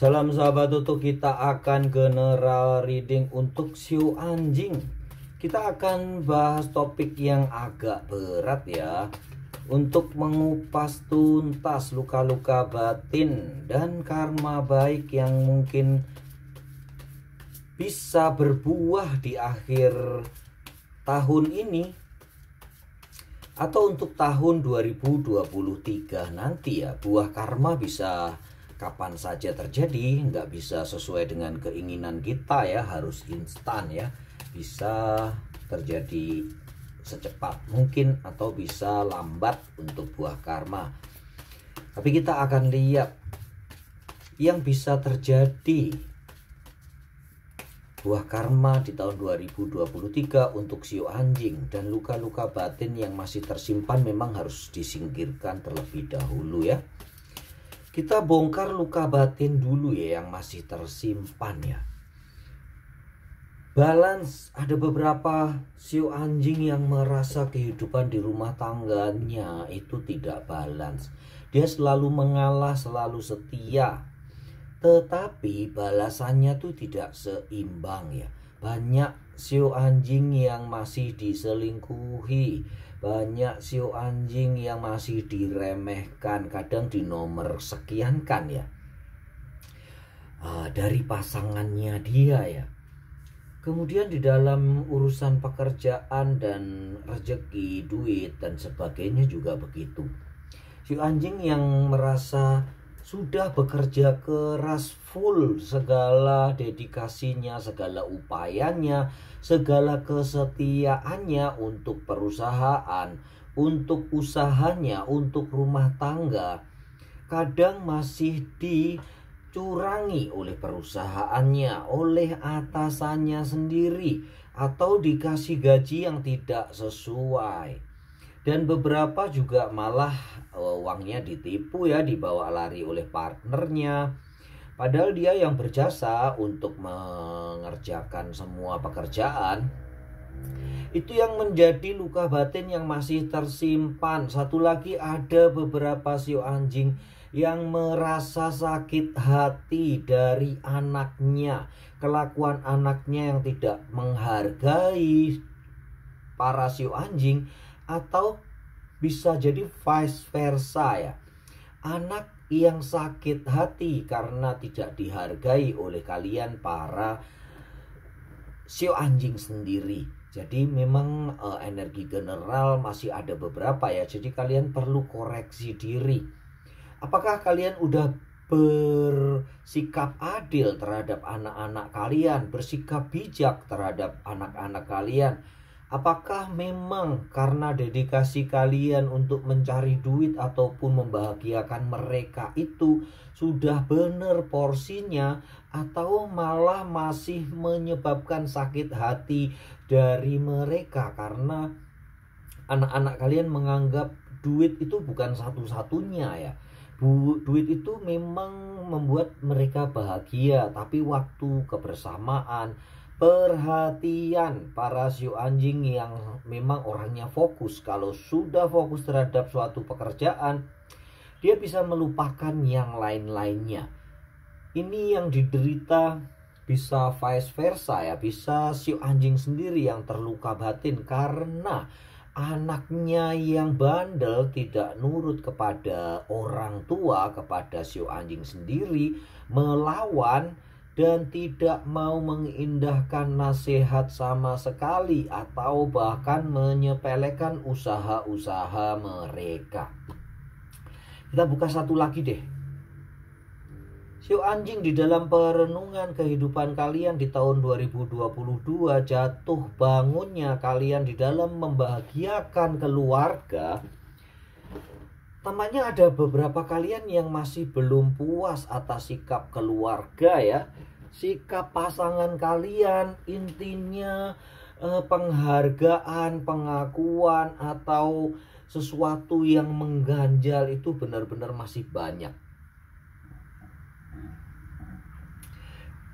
Salam sahabat tutu, kita akan general reading untuk Shio Anjing. Kita akan bahas topik yang agak berat ya, untuk mengupas tuntas luka-luka batin dan karma baik yang mungkin bisa berbuah di akhir tahun ini atau untuk tahun 2023 nanti ya. Buah karma bisa kapan saja terjadi, nggak bisa sesuai dengan keinginan kita ya, harus instan ya. Bisa terjadi secepat mungkin atau bisa lambat untuk buah karma. Tapi kita akan lihat yang bisa terjadi buah karma di tahun 2023 untuk Shio Anjing, dan luka-luka batin yang masih tersimpan memang harus disingkirkan terlebih dahulu ya. Kita bongkar luka batin dulu ya yang masih tersimpan ya. Balance, ada beberapa Shio Anjing yang merasa kehidupan di rumah tangganya itu tidak balance. Dia selalu mengalah, selalu setia, tetapi balasannya tuh tidak seimbang ya. Banyak Shio Anjing yang masih diselingkuhi, banyak Shio Anjing yang masih diremehkan, kadang dinomor sekiankan ya, dari pasangannya dia ya. Kemudian di dalam urusan pekerjaan dan rezeki, duit dan sebagainya juga begitu. Shio Anjing yang merasa sudah bekerja keras full, segala dedikasinya, segala upayanya, segala kesetiaannya untuk perusahaan, untuk usahanya, untuk rumah tangga, kadang masih dicurangi oleh perusahaannya, oleh atasannya sendiri, atau dikasih gaji yang tidak sesuai. Dan beberapa juga malah uangnya ditipu ya, dibawa lari oleh partnernya. Padahal dia yang berjasa untuk mengerjakan semua pekerjaan. Itu yang menjadi luka batin yang masih tersimpan. Satu lagi, ada beberapa Shio Anjing yang merasa sakit hati dari anaknya. Kelakuan anaknya yang tidak menghargai para Shio Anjing, atau bisa jadi vice versa ya. Anak yang sakit hati karena tidak dihargai oleh kalian para Shio Anjing sendiri. Jadi memang energi general masih ada beberapa ya. Jadi kalian perlu koreksi diri. Apakah kalian udah bersikap adil terhadap anak-anak kalian, bersikap bijak terhadap anak-anak kalian? Apakah memang karena dedikasi kalian untuk mencari duit ataupun membahagiakan mereka itu sudah benar porsinya, atau malah masih menyebabkan sakit hati dari mereka karena anak-anak kalian menganggap duit itu bukan satu-satunya ya. Duit itu memang membuat mereka bahagia, tapi waktu, kebersamaan, perhatian para Shio Anjing yang memang orangnya fokus, kalau sudah fokus terhadap suatu pekerjaan, dia bisa melupakan yang lain-lainnya. Ini yang diderita bisa vice versa ya, bisa Shio Anjing sendiri yang terluka batin karena anaknya yang bandel tidak nurut kepada orang tua, kepada Shio Anjing sendiri, melawan dan tidak mau mengindahkan nasihat sama sekali, atau bahkan menyepelekan usaha-usaha mereka. Kita buka satu lagi deh. Shio Anjing, di dalam perenungan kehidupan kalian di tahun 2022, jatuh bangunnya kalian di dalam membahagiakan keluarga, tampaknya ada beberapa kalian yang masih belum puas atas sikap keluarga ya. Sikap pasangan kalian, intinya penghargaan, pengakuan, atau sesuatu yang mengganjal itu benar-benar masih banyak.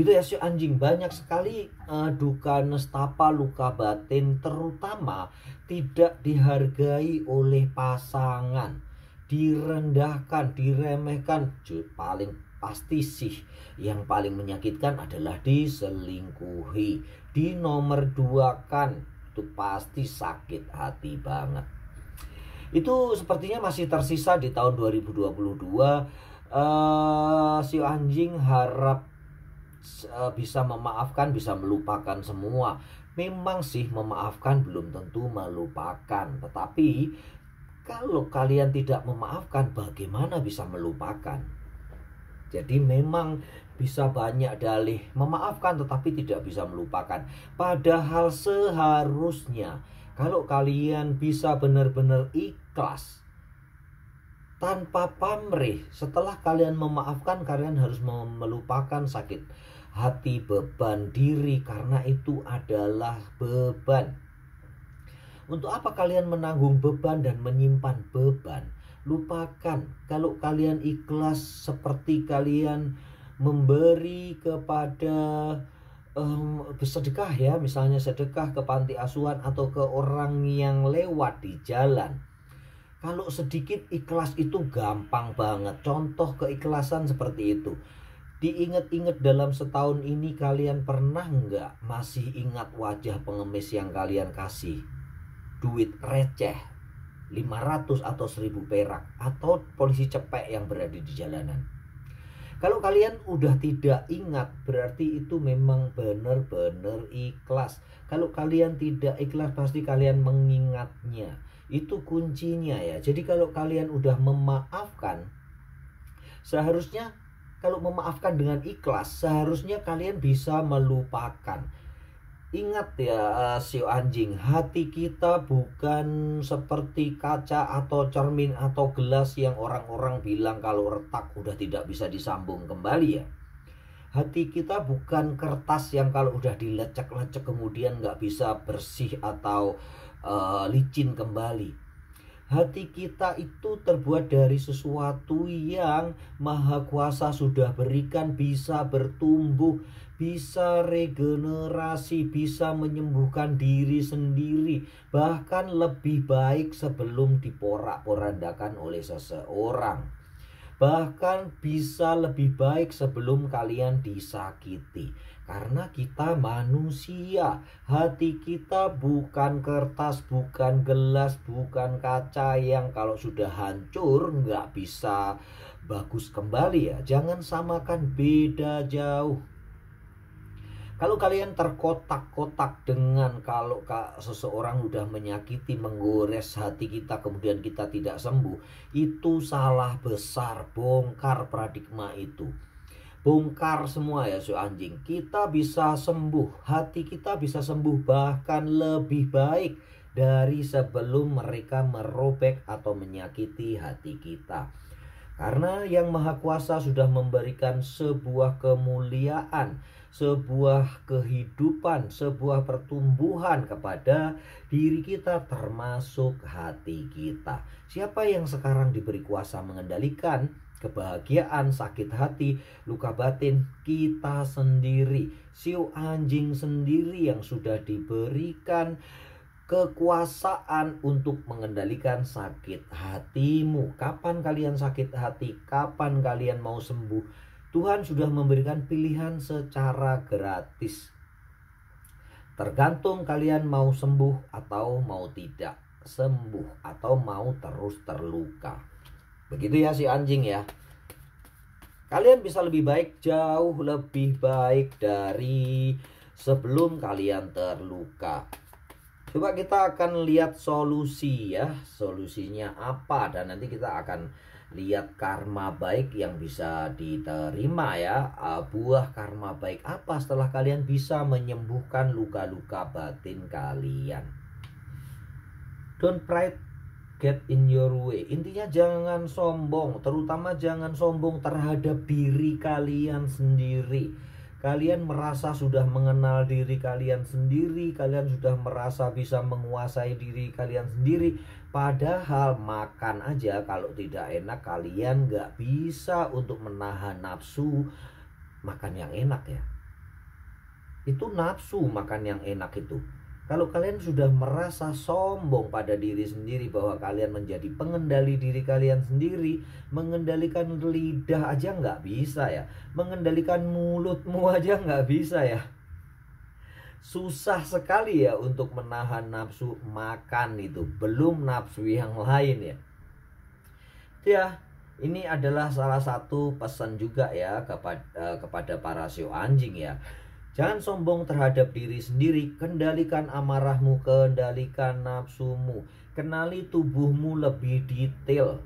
Gitu ya Shio Anjing, banyak sekali duka nestapa, luka batin, terutama tidak dihargai oleh pasangan. direndahkan, diremehkan. Paling pasti sih yang paling menyakitkan adalah diselingkuhi, dinomor duakan. Itu pasti sakit hati banget. Itu sepertinya masih tersisa di tahun 2022. Si anjing harap bisa memaafkan, bisa melupakan semua. Memang sih memaafkan belum tentu melupakan, tetapi kalau kalian tidak memaafkan, bagaimana bisa melupakan? Jadi memang bisa banyak dalih memaafkan tetapi tidak bisa melupakan. Padahal seharusnya kalau kalian bisa benar-benar ikhlas tanpa pamrih, setelah kalian memaafkan, kalian harus melupakan sakit hati, beban diri, karena itu adalah beban. Untuk apa kalian menanggung beban dan menyimpan beban? Lupakan. Kalau kalian ikhlas seperti kalian memberi kepada bersedekah ya, misalnya sedekah ke panti asuhan atau ke orang yang lewat di jalan. Kalau sedikit ikhlas itu gampang banget. Contoh keikhlasan seperti itu. Diingat-ingat dalam setahun ini, kalian pernah nggak masih ingat wajah pengemis yang kalian kasih duit receh 500 atau 1000 perak, atau polisi cepek yang berada di jalanan? Kalau kalian udah tidak ingat, berarti itu memang benar-benar ikhlas. Kalau kalian tidak ikhlas, pasti kalian mengingatnya. Itu kuncinya ya. Jadi kalau kalian udah memaafkan, seharusnya kalau memaafkan dengan ikhlas, seharusnya kalian bisa melupakan. Ingat ya, sio anjing, hati kita bukan seperti kaca atau cermin atau gelas yang orang-orang bilang kalau retak udah tidak bisa disambung kembali ya. Hati kita bukan kertas yang kalau udah dilecek-lecek kemudian nggak bisa bersih atau licin kembali. Hati kita itu terbuat dari sesuatu yang Maha Kuasa sudah berikan, bisa bertumbuh, bisa regenerasi, bisa menyembuhkan diri sendiri, bahkan lebih baik sebelum diporak-porandakan oleh seseorang. Bahkan bisa lebih baik sebelum kalian disakiti. Karena kita manusia, hati kita bukan kertas, bukan gelas, bukan kaca yang kalau sudah hancur nggak bisa bagus kembali ya. Jangan samakan, beda jauh. Kalau kalian terkotak-kotak dengan kalau seseorang udah menyakiti, menggores hati kita, kemudian kita tidak sembuh, itu salah besar. Bongkar paradigma itu. Bongkar semua ya si anjing. Kita bisa sembuh, hati kita bisa sembuh bahkan lebih baik dari sebelum mereka merobek atau menyakiti hati kita. Karena Yang Maha Kuasa sudah memberikan sebuah kemuliaan, sebuah kehidupan, sebuah pertumbuhan kepada diri kita, termasuk hati kita. Siapa yang sekarang diberi kuasa mengendalikan kebahagiaan, sakit hati, luka batin? Kita sendiri, siu anjing sendiri yang sudah diberikan kekuasaan untuk mengendalikan sakit hatimu. Kapan kalian sakit hati? Kapan kalian mau sembuh? Tuhan sudah memberikan pilihan secara gratis. Tergantung kalian mau sembuh atau mau tidak sembuh, atau mau terus terluka. Begitu ya si anjing ya. Kalian bisa lebih baik, jauh lebih baik dari sebelum kalian terluka. Coba kita akan lihat solusi ya. Solusinya apa, dan nanti kita akan lihat karma baik yang bisa diterima ya. Buah karma baik apa setelah kalian bisa menyembuhkan luka-luka batin kalian. Don't pride get in your way. Intinya jangan sombong, terutama jangan sombong terhadap diri kalian sendiri. Kalian merasa sudah mengenal diri kalian sendiri, kalian sudah merasa bisa menguasai diri kalian sendiri. Padahal makan aja kalau tidak enak, kalian nggak bisa untuk menahan nafsu makan yang enak ya. Itu nafsu makan yang enak itu. Kalau kalian sudah merasa sombong pada diri sendiri bahwa kalian menjadi pengendali diri kalian sendiri, mengendalikan lidah aja nggak bisa ya, mengendalikan mulutmu aja nggak bisa ya. Susah sekali ya untuk menahan nafsu makan itu, belum nafsu yang lain ya. Ya, ini adalah salah satu pesan juga ya kepada para sio anjing ya. Jangan sombong terhadap diri sendiri, kendalikan amarahmu, kendalikan nafsumu, kenali tubuhmu lebih detail.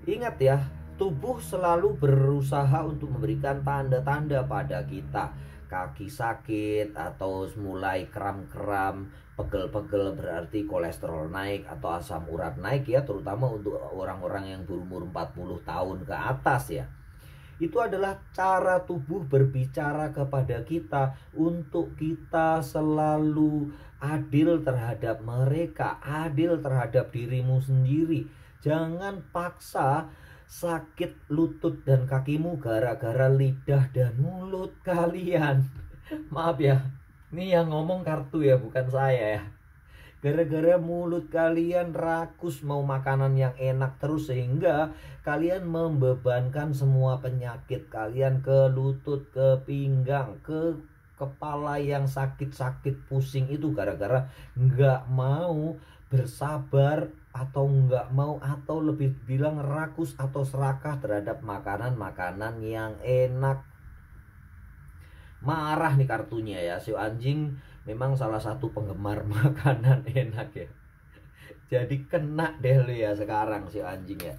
Ingat ya, tubuh selalu berusaha untuk memberikan tanda-tanda pada kita. Kaki sakit atau mulai kram-kram, pegel-pegel berarti kolesterol naik atau asam urat naik ya, terutama untuk orang-orang yang berumur 40 tahun ke atas ya. Itu adalah cara tubuh berbicara kepada kita untuk kita selalu adil terhadap mereka, adil terhadap dirimu sendiri. Jangan paksa sakit lutut dan kakimu gara-gara lidah dan mulut kalian. Maaf ya, ini yang ngomong kartu ya, bukan saya ya. Gara-gara mulut kalian rakus mau makanan yang enak terus, sehingga kalian membebankan semua penyakit kalian ke lutut, ke pinggang, ke kepala yang sakit-sakit pusing itu gara-gara nggak mau bersabar atau nggak mau, atau lebih bilang rakus atau serakah terhadap makanan-makanan yang enak. Marah nih kartunya ya, si anjing memang salah satu penggemar makanan enak ya. Jadi kena deh lu ya sekarang si anjing ya.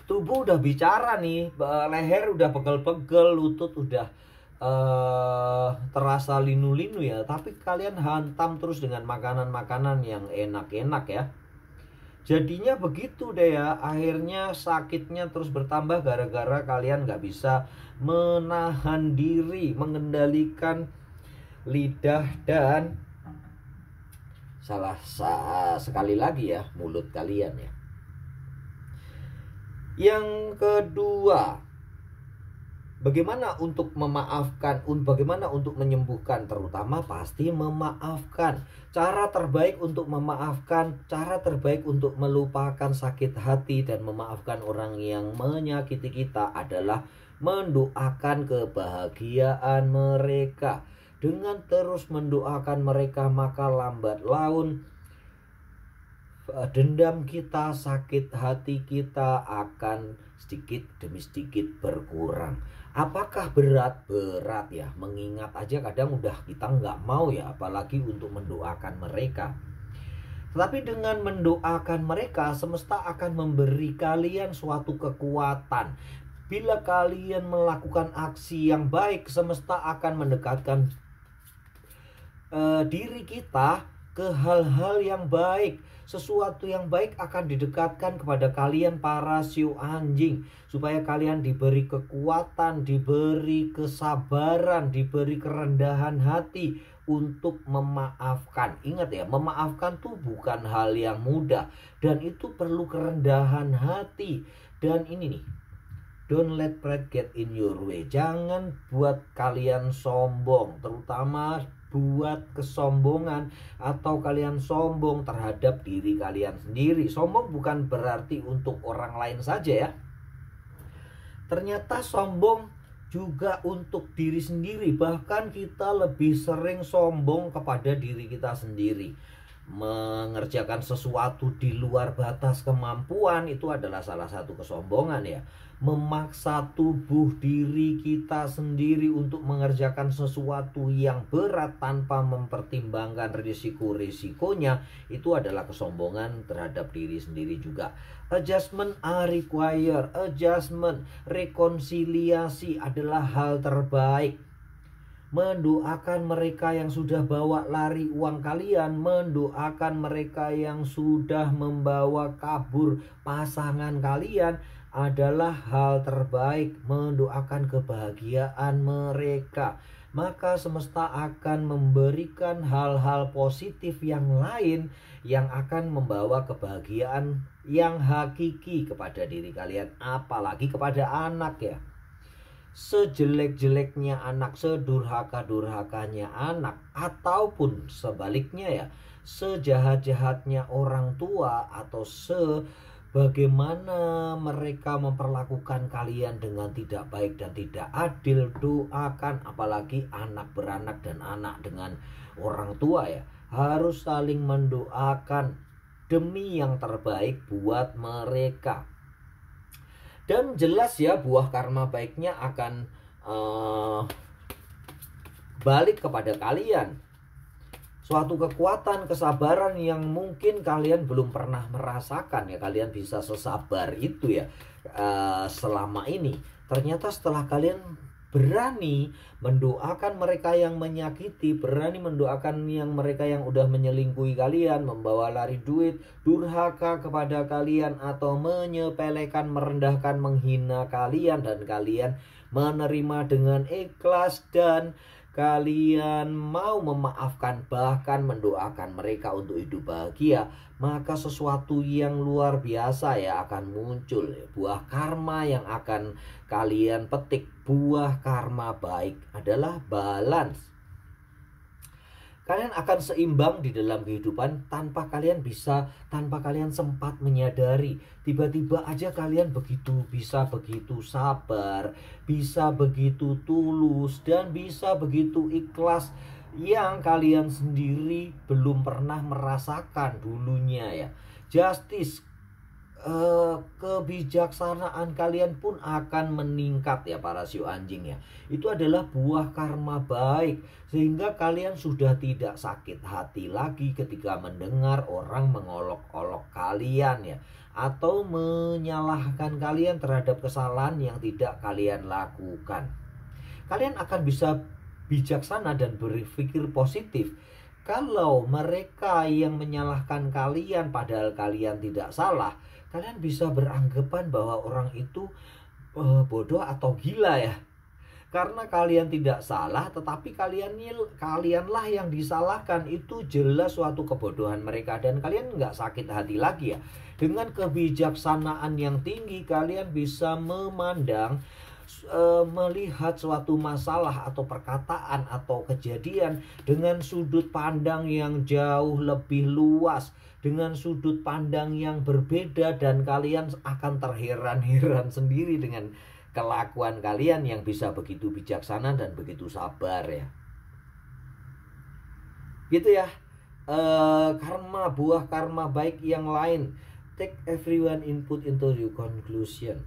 Tubuh udah bicara nih, leher udah pegel-pegel, lutut udah terasa linu-linu ya. Tapi kalian hantam terus dengan makanan-makanan yang enak-enak ya. Jadinya begitu deh ya, akhirnya sakitnya terus bertambah gara-gara kalian nggak bisa menahan diri, mengendalikan lidah dan sekali lagi ya, mulut kalian ya. Yang kedua, bagaimana untuk memaafkan, bagaimana untuk menyembuhkan, terutama pasti memaafkan. Cara terbaik untuk memaafkan, cara terbaik untuk melupakan sakit hati dan memaafkan orang yang menyakiti kita adalah mendoakan kebahagiaan mereka. Dengan terus mendoakan mereka, maka lambat laun dendam kita, sakit hati kita akan sedikit demi sedikit berkurang. Apakah berat? Berat ya. Mengingat aja kadang udah kita nggak mau ya, apalagi untuk mendoakan mereka. Tetapi dengan mendoakan mereka, semesta akan memberi kalian suatu kekuatan. Bila kalian melakukan aksi yang baik, semesta akan mendekatkan diri kita ke hal-hal yang baik. Sesuatu yang baik akan didekatkan kepada kalian para sio anjing, supaya kalian diberi kekuatan, diberi kesabaran, diberi kerendahan hati untuk memaafkan. Ingat ya, memaafkan tuh bukan hal yang mudah, dan itu perlu kerendahan hati. Dan ini nih, don't let pride get in your way. Jangan buat kalian sombong, terutama buat kesombongan atau kalian sombong terhadap diri kalian sendiri. Sombong bukan berarti untuk orang lain saja ya. Ternyata sombong juga untuk diri sendiri. Bahkan kita lebih sering sombong kepada diri kita sendiri. Mengerjakan sesuatu di luar batas kemampuan itu adalah salah satu kesombongan ya. Memaksa tubuh diri kita sendiri untuk mengerjakan sesuatu yang berat tanpa mempertimbangkan risiko-risikonya, itu adalah kesombongan terhadap diri sendiri juga. Adjustment are required. Adjustment, rekonsiliasi adalah hal terbaik. Mendoakan mereka yang sudah bawa lari uang kalian, mendoakan mereka yang sudah membawa kabur pasangan kalian adalah hal terbaik. Mendoakan kebahagiaan mereka, maka semesta akan memberikan hal-hal positif yang lain yang akan membawa kebahagiaan yang hakiki kepada diri kalian, apalagi kepada anak ya. sejelek-jeleknya anak, sedurhaka-durhakanya anak, ataupun sebaliknya ya, sejahat-jahatnya orang tua atau bagaimana mereka memperlakukan kalian dengan tidak baik dan tidak adil, doakan. Apalagi anak beranak dan anak dengan orang tua ya, harus saling mendoakan demi yang terbaik buat mereka. Dan jelas ya, buah karma baiknya akan balik kepada kalian. Suatu kekuatan, kesabaran yang mungkin kalian belum pernah merasakan ya. Kalian bisa sesabar itu ya selama ini. Ternyata setelah kalian berani mendoakan mereka yang menyakiti, berani mendoakan mereka yang udah menyelingkuhi kalian, membawa lari duit, durhaka kepada kalian, atau menyepelekan, merendahkan, menghina kalian, dan kalian menerima dengan ikhlas dan kalian mau memaafkan, bahkan mendoakan mereka untuk hidup bahagia, maka sesuatu yang luar biasa ya akan muncul. Buah karma yang akan kalian petik, buah karma baik adalah balance. Kalian akan seimbang di dalam kehidupan tanpa kalian sempat menyadari. Tiba-tiba aja kalian bisa begitu sabar, bisa begitu tulus, dan bisa begitu ikhlas yang kalian sendiri belum pernah merasakan dulunya ya. Justice, kebijaksanaan kalian pun akan meningkat ya para shio anjing ya. Itu adalah buah karma baik, sehingga kalian sudah tidak sakit hati lagi ketika mendengar orang mengolok-olok kalian ya, atau menyalahkan kalian terhadap kesalahan yang tidak kalian lakukan. Kalian akan bisa bijaksana dan berpikir positif. Kalau mereka yang menyalahkan kalian padahal kalian tidak salah, kalian bisa beranggapan bahwa orang itu bodoh atau gila ya. Karena kalian tidak salah, tetapi kalianlah yang disalahkan. Itu jelas suatu kebodohan mereka, dan kalian nggak sakit hati lagi ya. Dengan kebijaksanaan yang tinggi, kalian bisa melihat suatu masalah atau perkataan atau kejadian dengan sudut pandang yang jauh lebih luas, dengan sudut pandang yang berbeda, dan kalian akan terheran-heran sendiri dengan kelakuan kalian yang bisa begitu bijaksana dan begitu sabar ya. Gitu ya. Buah karma baik yang lain. Take everyone input into your conclusion.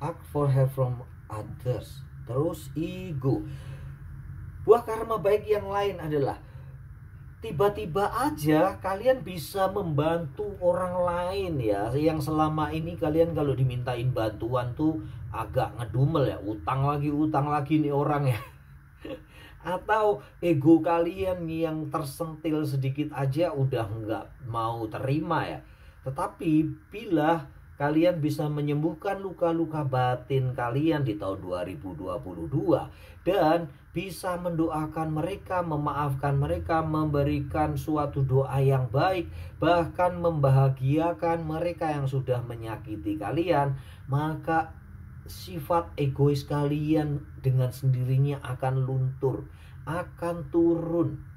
Ask for help from others. Terus ego. Buah karma baik yang lain adalah tiba-tiba aja kalian bisa membantu orang lain ya. Yang selama ini kalian kalau dimintain bantuan tuh agak ngedumel ya. Utang lagi nih orang ya. Atau ego kalian yang tersentil sedikit aja udah nggak mau terima ya. Tetapi bila kalian bisa menyembuhkan luka-luka batin kalian di tahun 2022 dan bisa mendoakan mereka, memaafkan mereka, memberikan suatu doa yang baik, bahkan membahagiakan mereka yang sudah menyakiti kalian, maka sifat egois kalian dengan sendirinya akan luntur, akan turun.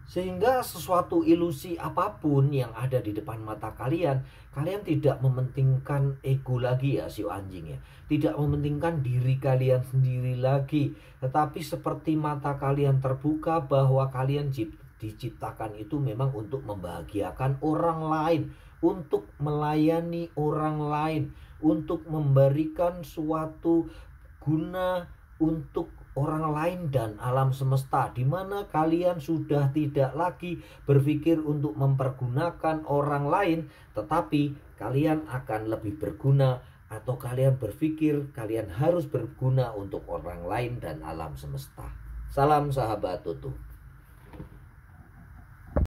Sehingga sesuatu ilusi apapun yang ada di depan mata kalian, kalian tidak mementingkan ego lagi ya shio anjing ya. Tidak mementingkan diri kalian sendiri lagi. Tetapi seperti mata kalian terbuka bahwa kalian diciptakan itu memang untuk membahagiakan orang lain, untuk melayani orang lain, untuk memberikan suatu guna untuk orang lain dan alam semesta, di mana kalian sudah tidak lagi berpikir untuk mempergunakan orang lain, tetapi kalian akan lebih berguna, atau kalian berpikir kalian harus berguna untuk orang lain dan alam semesta. Salam sahabat Tutu.